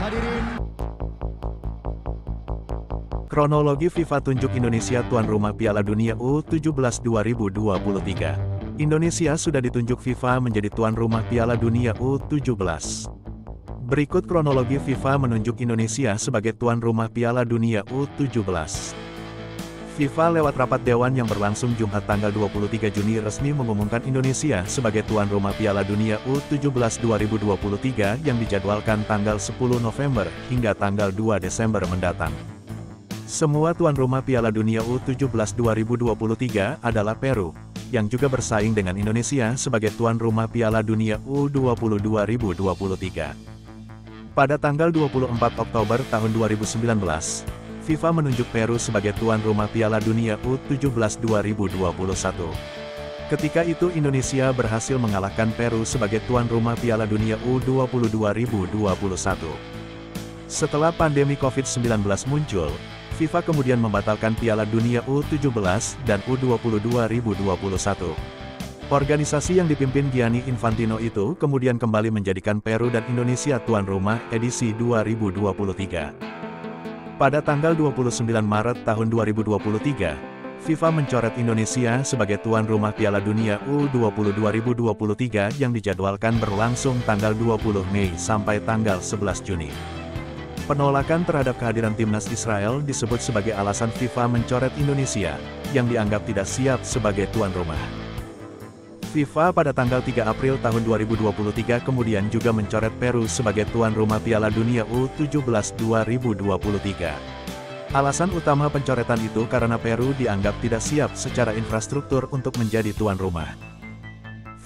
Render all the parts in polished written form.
Hadirin. Kronologi FIFA tunjuk Indonesia tuan rumah Piala Dunia U17 2023. Indonesia sudah ditunjuk FIFA menjadi tuan rumah Piala Dunia U17. Berikut kronologi FIFA menunjuk Indonesia sebagai tuan rumah Piala Dunia U17. FIFA lewat rapat dewan yang berlangsung Jumat tanggal 23 Juni resmi mengumumkan Indonesia sebagai tuan rumah Piala Dunia U17 2023 yang dijadwalkan tanggal 10 November hingga tanggal 2 Desember mendatang. Semua tuan rumah Piala Dunia U17 2023 adalah Peru, yang juga bersaing dengan Indonesia sebagai tuan rumah Piala Dunia U20 2023. Pada tanggal 24 Oktober tahun 2019, FIFA menunjuk Peru sebagai tuan rumah Piala Dunia U17 2021. Ketika itu Indonesia berhasil mengalahkan Peru sebagai tuan rumah Piala Dunia U20 2021. Setelah pandemi COVID-19 muncul, FIFA kemudian membatalkan Piala Dunia U17 dan U20 2021. Organisasi yang dipimpin Gianni Infantino itu kemudian kembali menjadikan Peru dan Indonesia tuan rumah edisi 2023. Pada tanggal 29 Maret tahun 2023, FIFA mencoret Indonesia sebagai tuan rumah Piala Dunia U20 2023 yang dijadwalkan berlangsung tanggal 20 Mei sampai tanggal 11 Juni. Penolakan terhadap kehadiran timnas Israel disebut sebagai alasan FIFA mencoret Indonesia, yang dianggap tidak siap sebagai tuan rumah. FIFA pada tanggal 3 April tahun 2023 kemudian juga mencoret Peru sebagai tuan rumah Piala Dunia U17 2023. Alasan utama pencoretan itu karena Peru dianggap tidak siap secara infrastruktur untuk menjadi tuan rumah.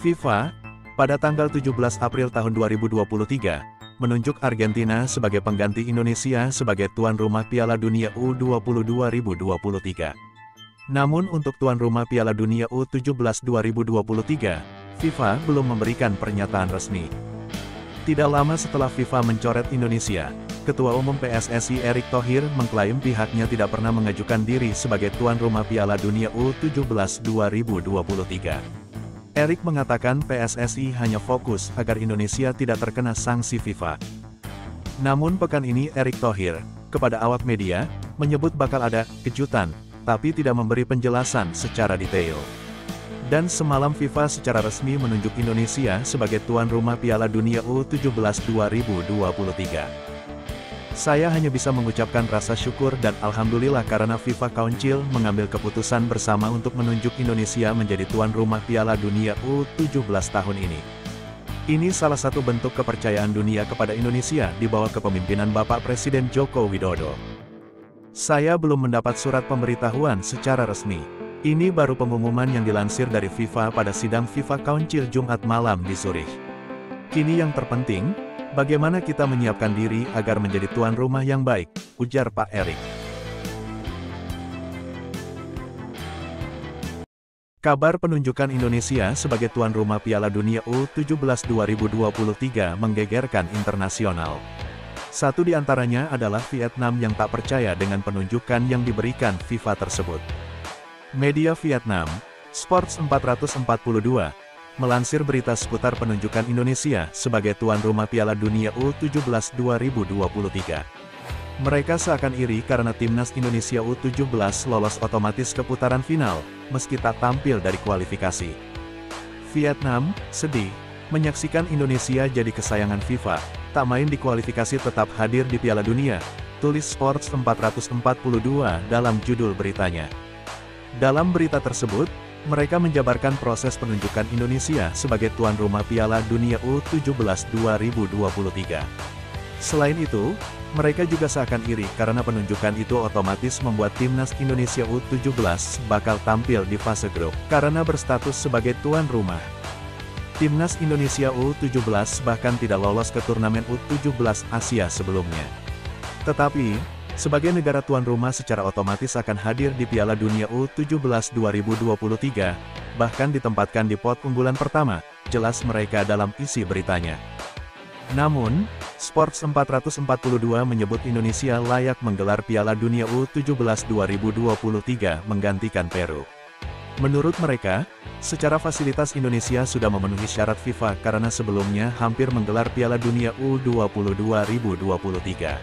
FIFA, pada tanggal 17 April tahun 2023, menunjuk Argentina sebagai pengganti Indonesia sebagai tuan rumah Piala Dunia U20 2023. Namun untuk tuan rumah Piala Dunia U17 2023, FIFA belum memberikan pernyataan resmi. Tidak lama setelah FIFA mencoret Indonesia, Ketua Umum PSSI Erick Thohir mengklaim pihaknya tidak pernah mengajukan diri sebagai tuan rumah Piala Dunia U17 2023. Erick mengatakan PSSI hanya fokus agar Indonesia tidak terkena sanksi FIFA. Namun pekan ini Erick Thohir, kepada awak media, menyebut bakal ada kejutan, tapi tidak memberi penjelasan secara detail. Dan semalam FIFA secara resmi menunjuk Indonesia sebagai tuan rumah Piala Dunia U17 2023. Saya hanya bisa mengucapkan rasa syukur dan alhamdulillah karena FIFA Council mengambil keputusan bersama untuk menunjuk Indonesia menjadi tuan rumah Piala Dunia U17 tahun ini. Ini salah satu bentuk kepercayaan dunia kepada Indonesia di bawah kepemimpinan Bapak Presiden Joko Widodo. Saya belum mendapat surat pemberitahuan secara resmi. Ini baru pengumuman yang dilansir dari FIFA pada sidang FIFA Council Jumat malam di Zurich. Kini yang terpenting, bagaimana kita menyiapkan diri agar menjadi tuan rumah yang baik, ujar Pak Erick. Kabar penunjukan Indonesia sebagai tuan rumah Piala Dunia U17 2023 menggegerkan internasional. Satu di antaranya adalah Vietnam yang tak percaya dengan penunjukan yang diberikan FIFA tersebut. Media Vietnam, Sports 442, melansir berita seputar penunjukan Indonesia sebagai tuan rumah Piala Dunia U17 2023. Mereka seakan iri karena timnas Indonesia U17 lolos otomatis ke putaran final, meski tak tampil dari kualifikasi. Vietnam, sedih, menyaksikan Indonesia jadi kesayangan FIFA, tak main di kualifikasi tetap hadir di Piala Dunia, tulis Sports 442 dalam judul beritanya. Dalam berita tersebut, mereka menjabarkan proses penunjukan Indonesia sebagai tuan rumah Piala Dunia U17 2023. Selain itu, mereka juga seakan iri karena penunjukan itu otomatis membuat timnas Indonesia U17 bakal tampil di fase grup, karena berstatus sebagai tuan rumah. Timnas Indonesia U17 bahkan tidak lolos ke turnamen U17 Asia sebelumnya. Tetapi, sebagai negara tuan rumah secara otomatis akan hadir di Piala Dunia U17 2023, bahkan ditempatkan di pot unggulan pertama, jelas mereka dalam isi beritanya. Namun, Sports 442 menyebut Indonesia layak menggelar Piala Dunia U17 2023 menggantikan Peru. Menurut mereka, Secara fasilitas Indonesia sudah memenuhi syarat FIFA karena sebelumnya hampir menggelar Piala Dunia U20 2023.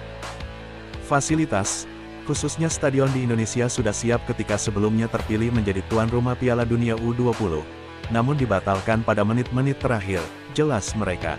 Fasilitas, khususnya stadion di Indonesia sudah siap ketika sebelumnya terpilih menjadi tuan rumah Piala Dunia U20. Namun dibatalkan pada menit-menit terakhir, jelas mereka